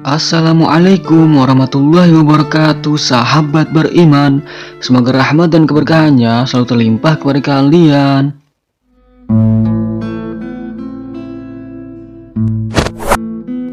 Assalamualaikum warahmatullahi wabarakatuh, sahabat beriman. Semoga rahmat dan keberkahannya selalu terlimpah kepada kalian.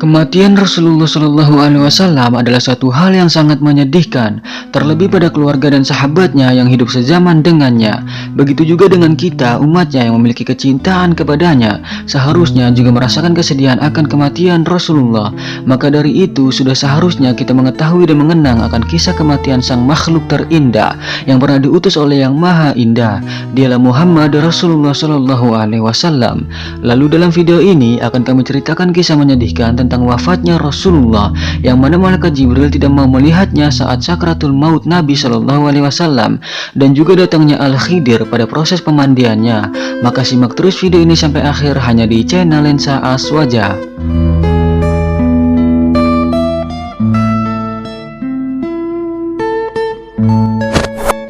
Kematian Rasulullah Shallallahu Alaihi Wasallam adalah suatu hal yang sangat menyedihkan, terlebih pada keluarga dan sahabatnya yang hidup sezaman dengannya. Begitu juga dengan kita, umatnya yang memiliki kecintaan kepadanya, seharusnya juga merasakan kesedihan akan kematian Rasulullah. Maka dari itu, sudah seharusnya kita mengetahui dan mengenang akan kisah kematian sang makhluk terindah yang pernah diutus oleh Yang Maha Indah. Dialah Muhammad Rasulullah Shallallahu Alaihi Wasallam. Lalu dalam video ini akan kami ceritakan kisah menyedihkan tentang wafatnya Rasulullah, yang mana malaikat Jibril tidak mau melihatnya saat sakratul maut Nabi Shallallahu Alaihi Wasallam, dan juga datangnya Al-Khidir pada proses pemandiannya. Maka simak terus video ini sampai akhir hanya di channel Lensa Aswaja.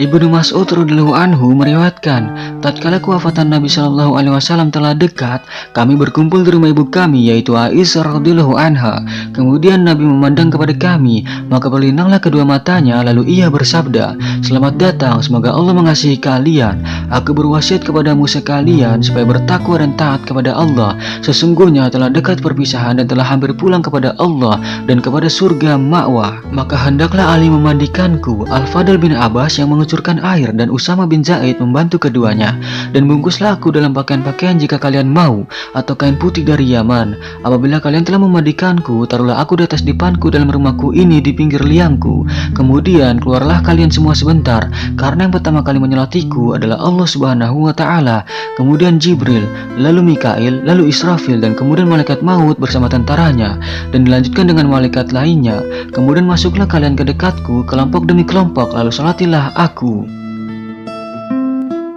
Ibnu Mas'ud radhiyallahu anhu meriwayatkan, tatkala kewafatan Nabi Shallallahu Alaihi Wasallam telah dekat, kami berkumpul di rumah ibu kami, yaitu Aisyah radhiyallahu anha. Kemudian Nabi memandang kepada kami, maka berlinanglah kedua matanya, lalu ia bersabda, "Selamat datang, semoga Allah mengasihi kalian. Aku berwasiat kepadamu sekalian supaya bertakwa dan taat kepada Allah. Sesungguhnya telah dekat perpisahan dan telah hampir pulang kepada Allah dan kepada surga ma'wah. Maka hendaklah Ali memandikanku." Al-Fadl bin Abbas yang mengucurkan air dan Usama bin Zaid membantu keduanya. "Dan bungkuslah aku dalam pakaian-pakaian jika kalian mau, atau kain putih dari Yaman. Apabila kalian telah memandikanku, taruhlah aku di atas dipanku dalam rumahku ini di pinggir liangku. Kemudian keluarlah kalian semua sebentar, karena yang pertama kali menyelatiku adalah Allah Subhanahu wa Ta'ala, kemudian Jibril, lalu Mikail, lalu Israfil, dan kemudian malaikat maut bersama tentaranya, dan dilanjutkan dengan malaikat lainnya. Kemudian masuklah kalian ke dekatku, kelompok demi kelompok, lalu salatilah aku."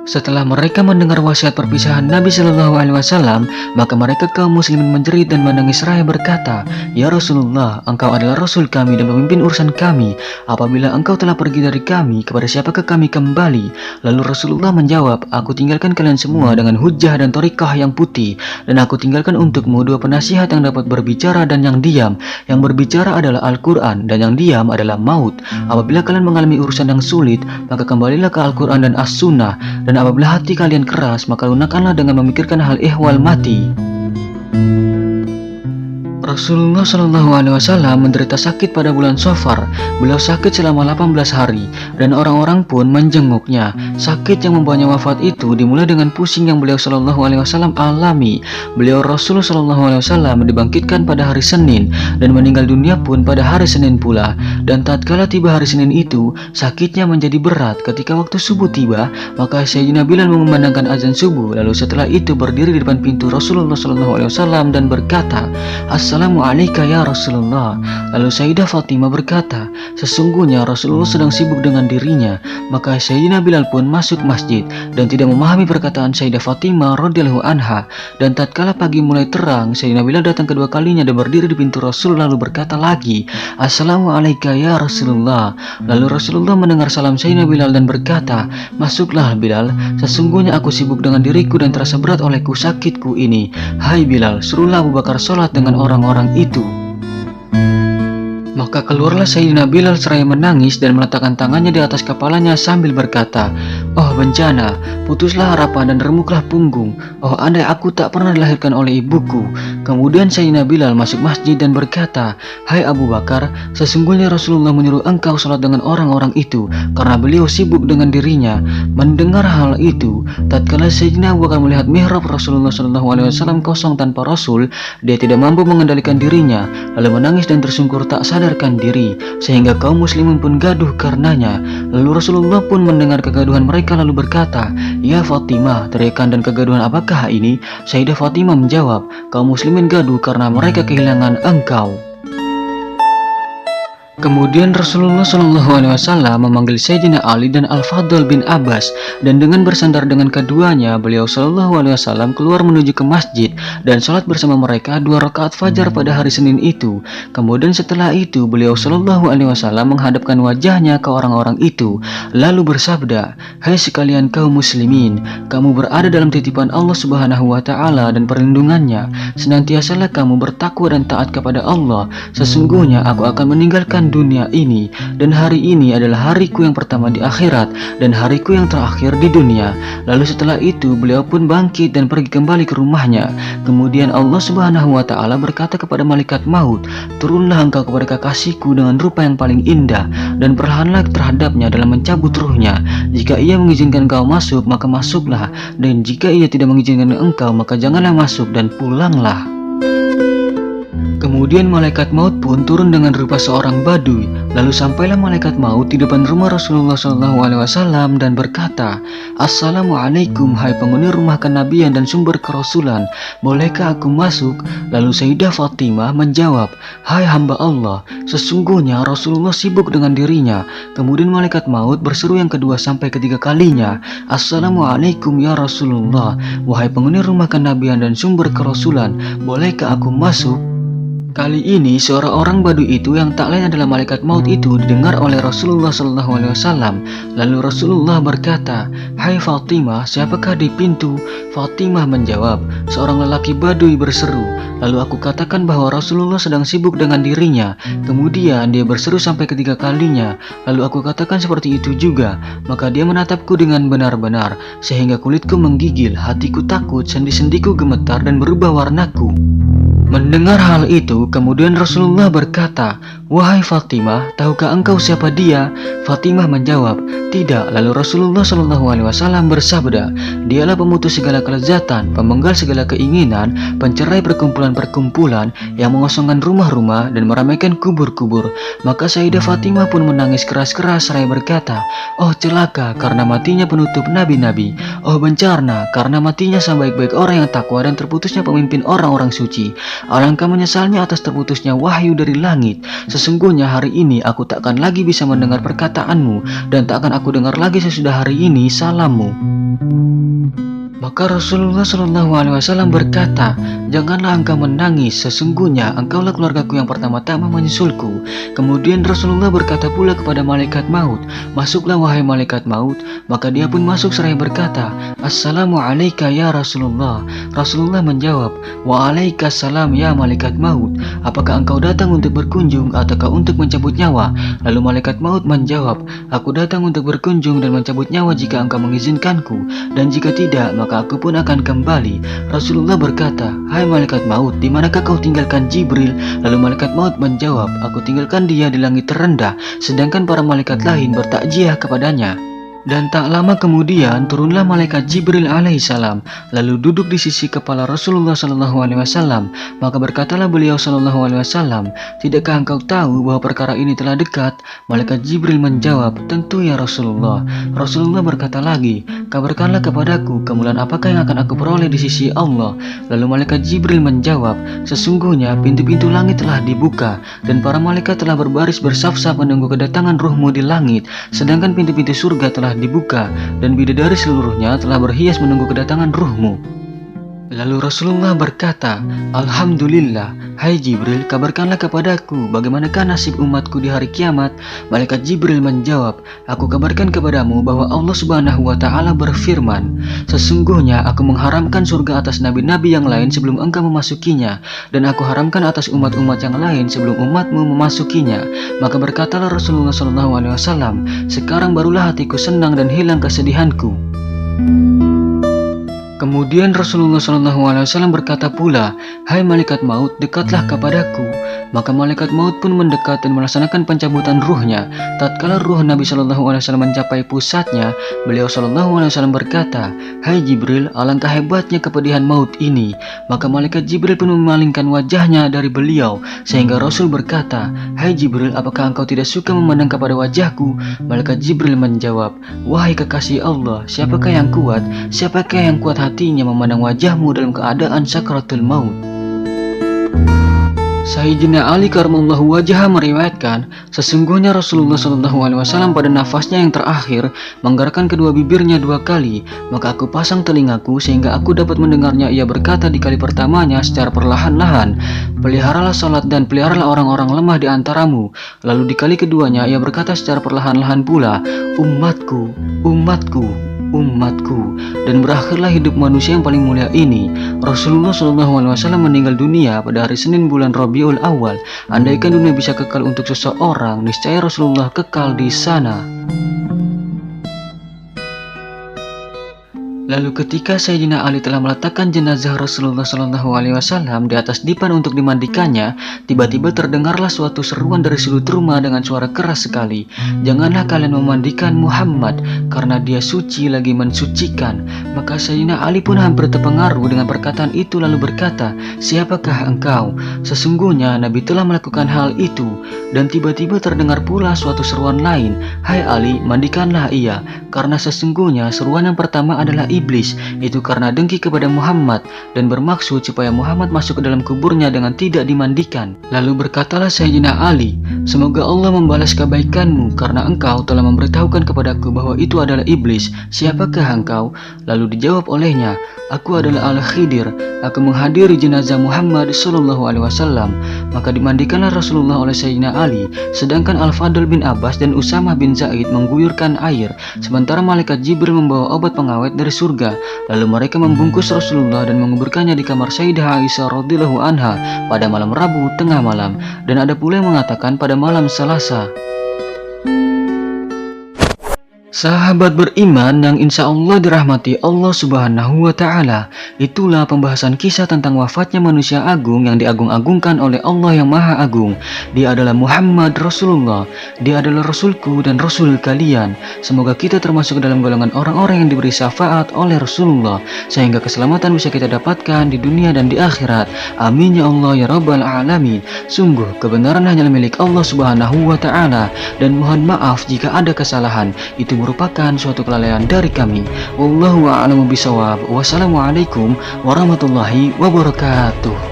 Setelah mereka mendengar wasiat perpisahan Nabi Shallallahu Alaihi Wasallam, maka mereka kaum muslimin menjerit dan menangis raya berkata, "Ya Rasulullah, engkau adalah Rasul kami dan pemimpin urusan kami. Apabila engkau telah pergi dari kami, kepada siapakah kami kembali?" Lalu Rasulullah menjawab, "Aku tinggalkan kalian semua dengan hujjah dan thariqah yang putih, dan aku tinggalkan untukmu dua penasihat yang dapat berbicara dan yang diam. Yang berbicara adalah Al-Quran, dan yang diam adalah maut. Apabila kalian mengalami urusan yang sulit, maka kembalilah ke Al-Quran dan As-Sunnah. Dan apabila hati kalian keras, maka lunakkanlah dengan memikirkan hal ihwal mati." Rasulullah Shallallahu Alaihi Wasallam menderita sakit pada bulan Safar. Beliau sakit selama 18 hari dan orang-orang pun menjenguknya. Sakit yang membawanya wafat itu dimulai dengan pusing yang beliau Shallallahu Alaihi Wasallam alami. Beliau Rasulullah Shallallahu Alaihi Wasallam dibangkitkan pada hari Senin dan meninggal dunia pun pada hari Senin pula. Dan tatkala tiba hari Senin itu, sakitnya menjadi berat. Ketika waktu subuh tiba, maka Sayyidina Bilal mengumandangkan azan subuh. Lalu setelah itu berdiri di depan pintu Rasulullah Shallallahu Alaihi Wasallam dan berkata, "Assalamualaikum ya Rasulullah." Lalu Sayyidah Fatimah berkata, sesungguhnya Rasulullah sedang sibuk dengan dirinya. Maka Sayyidina Bilal pun masuk masjid dan tidak memahami perkataan Sayyidah Fatimah radhiyallahu anha. Dan tatkala pagi mulai terang, Sayyidina Bilal datang kedua kalinya dan berdiri di pintu Rasul lalu berkata lagi, "Assalamualaikum ya Rasulullah." Lalu Rasulullah mendengar salam Sayyidina Bilal dan berkata, "Masuklah Bilal, sesungguhnya aku sibuk dengan diriku dan terasa berat olehku sakitku ini. Hai Bilal, suruhlah Abu Bakar sholat dengan orang-orang itu." Maka keluarlah Sayyidina Bilal seraya menangis dan meletakkan tangannya di atas kepalanya sambil berkata, "Oh bencana, putuslah harapan dan remuklah punggung. Oh andai aku tak pernah dilahirkan oleh ibuku." Kemudian Sayyidina Bilal masuk masjid dan berkata, "Hai Abu Bakar, sesungguhnya Rasulullah menyuruh engkau sholat dengan orang-orang itu karena beliau sibuk dengan dirinya." Mendengar hal itu, tatkala Sayyidina Abu Bakar melihat mihrab Rasulullah SAW kosong tanpa Rasul, dia tidak mampu mengendalikan dirinya, lalu menangis dan tersungkur tak sadarkan diri, sehingga kaum muslimin pun gaduh karenanya. Lalu Rasulullah pun mendengar kegaduhan mereka lalu berkata, "Ya Fatimah, teriakan dan kegaduhan apakah ini?" Sayyidah Fatimah menjawab, "Kaum muslimin gaduh karena mereka kehilangan engkau." Kemudian Rasulullah Shallallahu Alaihi Wasallam memanggil Sayyidina Ali dan Al-Fadl bin Abbas, dan dengan bersandar dengan keduanya, beliau Shallallahu Alaihi Wasallam keluar menuju ke masjid dan sholat bersama mereka 2 rakaat fajar pada hari Senin itu. Kemudian setelah itu, beliau Shallallahu Alaihi Wasallam menghadapkan wajahnya ke orang-orang itu, lalu bersabda, "Hai sekalian kaum muslimin, kamu berada dalam titipan Allah Subhanahu Wa Taala dan perlindungannya. Senantiasalah kamu bertakwa dan taat kepada Allah. Sesungguhnya aku akan meninggalkan dunia ini, dan hari ini adalah hariku yang pertama di akhirat dan hariku yang terakhir di dunia." Lalu setelah itu beliau pun bangkit dan pergi kembali ke rumahnya. Kemudian Allah Subhanahu wa Ta'ala berkata kepada malaikat maut, "Turunlah engkau kepada kekasihku dengan rupa yang paling indah, dan perlahanlah terhadapnya dalam mencabut ruhnya. Jika ia mengizinkan engkau masuk, maka masuklah, dan jika ia tidak mengizinkan engkau, maka janganlah masuk dan pulanglah." Kemudian malaikat maut pun turun dengan rupa seorang badui. Lalu sampailah malaikat maut di depan rumah Rasulullah SAW dan berkata, "Assalamualaikum, hai penghuni rumah kenabian dan sumber kerasulan. Bolehkah aku masuk?" Lalu Sayyidah Fatimah menjawab, "Hai hamba Allah, sesungguhnya Rasulullah sibuk dengan dirinya." Kemudian malaikat maut berseru yang kedua sampai ketiga kalinya, "Assalamualaikum ya Rasulullah, wahai penghuni rumah kenabian dan sumber kerasulan, bolehkah aku masuk?" Kali ini seorang badui itu yang tak lain adalah malaikat maut itu didengar oleh Rasulullah SAW. Lalu Rasulullah berkata, "Hai Fatimah, siapakah di pintu?" Fatimah menjawab, "Seorang lelaki badui berseru." Lalu aku katakan bahwa Rasulullah sedang sibuk dengan dirinya. Kemudian dia berseru sampai ketiga kalinya. Lalu aku katakan seperti itu juga. Maka dia menatapku dengan benar-benar, sehingga kulitku menggigil, hatiku takut, sendi-sendiku gemetar dan berubah warnaku. Mendengar hal itu, kemudian Rasulullah berkata, "Wahai Fatimah, tahukah engkau siapa dia?" Fatimah menjawab, "Tidak." Lalu Rasulullah SAW bersabda, "Dialah pemutus segala kelezatan, pemenggal segala keinginan, pencerai perkumpulan-perkumpulan, yang mengosongkan rumah-rumah dan meramaikan kubur-kubur." Maka Sayyidah Fatimah pun menangis keras-keras seraya berkata, "Oh celaka karena matinya penutup nabi-nabi. Oh bencana karena matinya sang baik-baik orang yang takwa dan terputusnya pemimpin orang-orang suci. Alangkah menyesalnya atas terputusnya wahyu dari langit. Sesungguhnya hari ini aku tak akan lagi bisa mendengar perkataanmu, dan tak akan aku dengar lagi sesudah hari ini salammu." Maka Rasulullah SAW berkata, "Janganlah engkau menangis, sesungguhnya engkaulah keluargaku yang pertama-tama menyusulku." Kemudian Rasulullah berkata pula kepada malaikat maut, "Masuklah wahai malaikat maut." Maka dia pun masuk seraya berkata, "Assalamu alayka ya Rasulullah." Rasulullah menjawab, "Waalaikumsalam ya malaikat maut. Apakah engkau datang untuk berkunjung ataukah untuk mencabut nyawa?" Lalu malaikat maut menjawab, "Aku datang untuk berkunjung dan mencabut nyawa jika engkau mengizinkanku, dan jika tidak, maka aku pun akan kembali." Rasulullah berkata, "Hai malaikat maut, di manakah kau tinggalkan Jibril?" Lalu malaikat maut menjawab, "Aku tinggalkan dia di langit terendah, sedangkan para malaikat lain bertakziah kepadanya." Dan tak lama kemudian turunlah malaikat Jibril alaihissalam, lalu duduk di sisi kepala Rasulullah SAW. Maka berkatalah beliau SAW, "Tidakkah engkau tahu bahwa perkara ini telah dekat?" Malaikat Jibril menjawab, "Tentu ya Rasulullah." Rasulullah berkata lagi, "Kabarkanlah kepadaku kemuliaan apakah yang akan aku peroleh di sisi Allah." Lalu malaikat Jibril menjawab, "Sesungguhnya pintu-pintu langit telah dibuka, dan para malaikat telah berbaris bersaf-saf menunggu kedatangan ruhmu di langit, sedangkan pintu-pintu surga telah dibuka, dan bidadari seluruhnya telah berhias menunggu kedatangan ruhmu." Lalu Rasulullah berkata, "Alhamdulillah, hai Jibril, kabarkanlah kepadaku bagaimanakah nasib umatku di hari kiamat." Malaikat Jibril menjawab, "Aku kabarkan kepadamu bahwa Allah Subhanahu wa Ta'ala berfirman, sesungguhnya aku mengharamkan surga atas nabi-nabi yang lain sebelum engkau memasukinya, dan aku haramkan atas umat-umat yang lain sebelum umatmu memasukinya." Maka berkatalah Rasulullah SAW, "Sekarang barulah hatiku senang dan hilang kesedihanku." Kemudian Rasulullah SAW berkata pula, "Hai malaikat maut, dekatlah kepadaku." Maka malaikat maut pun mendekat dan melaksanakan pencabutan ruhnya. Tatkala ruh Nabi SAW mencapai pusatnya, beliau SAW berkata, "Hai Jibril, alangkah hebatnya kepedihan maut ini." Maka malaikat Jibril pun memalingkan wajahnya dari beliau, sehingga Rasul berkata, "Hai Jibril, apakah engkau tidak suka memandang kepada wajahku?" Malaikat Jibril menjawab, "Wahai kekasih Allah, siapakah yang kuat? Siapakah yang kuat hatinya memandang wajahmu dalam keadaan sakratul maut?" Sayyidina Ali karramallahu wajhah meriwayatkan, sesungguhnya Rasulullah SAW pada nafasnya yang terakhir menggerakkan kedua bibirnya 2 kali, maka aku pasang telingaku sehingga aku dapat mendengarnya. Ia berkata di kali pertamanya secara perlahan-lahan, peliharalah salat dan peliharalah orang-orang lemah di antaramu. Lalu di kali keduanya ia berkata secara perlahan-lahan pula, umatku, umatku, umatku. Dan berakhirlah hidup manusia yang paling mulia ini. Rasulullah SAW meninggal dunia pada hari Senin bulan Rabiul Awal. Andaikan dunia bisa kekal untuk seseorang, niscaya Rasulullah kekal di sana. Lalu ketika Sayyidina Ali telah meletakkan jenazah Rasulullah SAW di atas dipan untuk dimandikannya, tiba-tiba terdengarlah suatu seruan dari sudut rumah dengan suara keras sekali. Janganlah kalian memandikan Muhammad, karena dia suci lagi mensucikan. Maka Sayyidina Ali pun hampir terpengaruh dengan perkataan itu lalu berkata, siapakah engkau? Sesungguhnya Nabi telah melakukan hal itu. Dan tiba-tiba terdengar pula suatu seruan lain, hai Ali, mandikanlah ia, karena sesungguhnya seruan yang pertama adalah iblis, itu karena dengki kepada Muhammad dan bermaksud supaya Muhammad masuk ke dalam kuburnya dengan tidak dimandikan. Lalu berkatalah Sayyidina Ali, semoga Allah membalas kebaikanmu karena engkau telah memberitahukan kepadaku bahwa itu adalah iblis. Siapakah engkau? Lalu dijawab olehnya, aku adalah Al-Khidir, aku menghadiri jenazah Muhammad SAW. Maka dimandikanlah Rasulullah oleh Sayyidina Ali, sedangkan Al-Fadl bin Abbas dan Usamah bin Zaid mengguyurkan air, sementara malaikat Jibril membawa obat pengawet dari surga. Lalu mereka membungkus Rasulullah dan menguburkannya di kamar Sayyidah Aisyah radhiyallahu anha pada malam Rabu tengah malam, dan ada pula yang mengatakan pada malam Selasa. Sahabat beriman yang insya Allah dirahmati Allah Subhanahu wa Ta'ala, itulah pembahasan kisah tentang wafatnya manusia agung yang diagung-agungkan oleh Allah yang Maha Agung. Dia adalah Muhammad Rasulullah. Dia adalah Rasulku dan Rasul kalian. Semoga kita termasuk dalam golongan orang-orang yang diberi syafaat oleh Rasulullah, sehingga keselamatan bisa kita dapatkan di dunia dan di akhirat. Amin ya Allah ya Rabbal Alamin. Sungguh kebenaran hanya milik Allah Subhanahu wa Ta'ala, dan mohon maaf jika ada kesalahan. Itu merupakan suatu kelalaian dari kami. Wallahu a'lamu bishawab. Wassalamualaikum warahmatullahi wabarakatuh.